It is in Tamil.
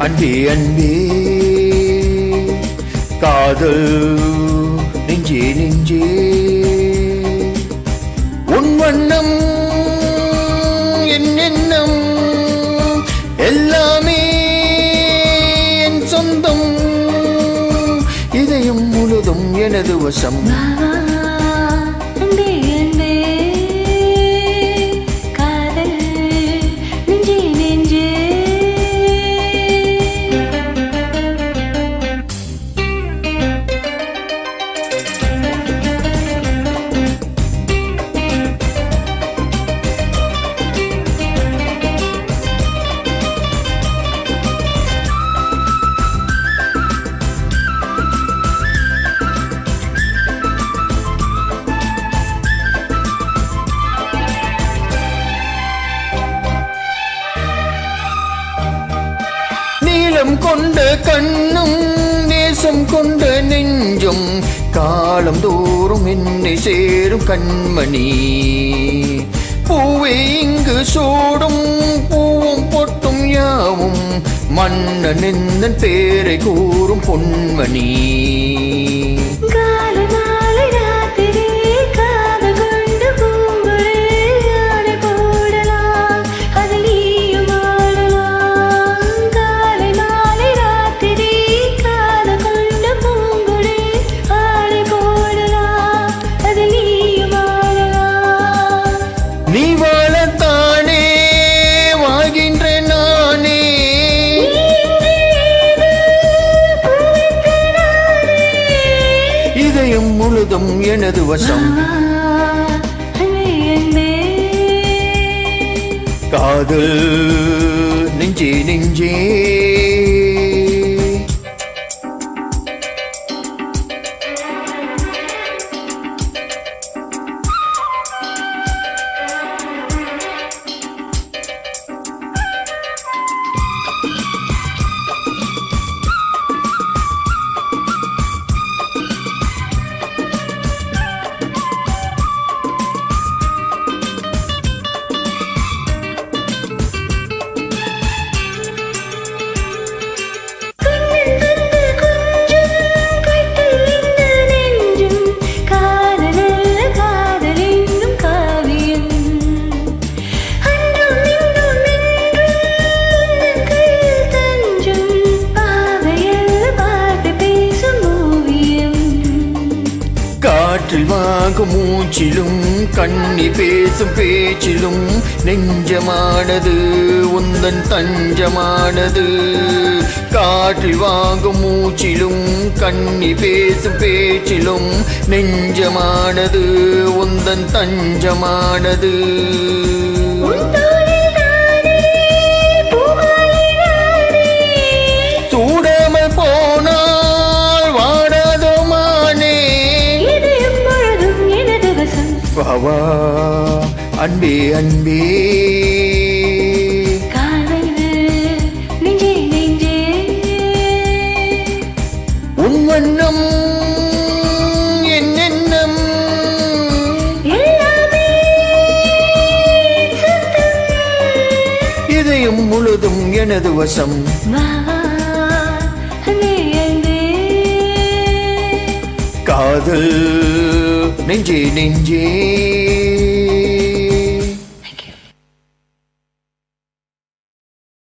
அன்பே அன்பே காதல் நெஞ்சே நெஞ்சே உன் வண்ணம் என் எண்ணம் எல்லாமே என் சொந்தம் இதயம் முழுதும் எனது வசம் நீளம் கொண்ட கண்ணும் நேசம் கொண்ட நெஞ்சும் காலம் தோறும் என்னை சேரும் கண்மணி பூவே இங்கு சூடும் பூவும் பொட்டும் யாவும் மன்னன் என்னன் பேரை கூறும் பொன்மணி நீ வாழத்தானே வாழ்கின்ற நானே இதயம் முழுதும் எனது வசம் காதல் நெஞ்சே நெஞ்சே காற்றில் வாங்கும் மூச்சிலும் கண்ணி பேசும் பேச்சிலும் நெஞ்சமானது உந்தன் தஞ்சமானது காற்றில் வாங்கும் மூச்சிலும் கண்ணி பேசும் பேச்சிலும் நெஞ்சமானது உந்தன் தஞ்சமானது சூடாமல் போனால் வாடாதோ மானே வாவா அன்பே அன்பே காதல் நெஞ்சே நெஞ்சே உன் வண்ணம் என் எண்ணம் எல்லாமே இதயம் முழுதும் எனது வசம் காதல் நெஞ்சே நெஞ்சே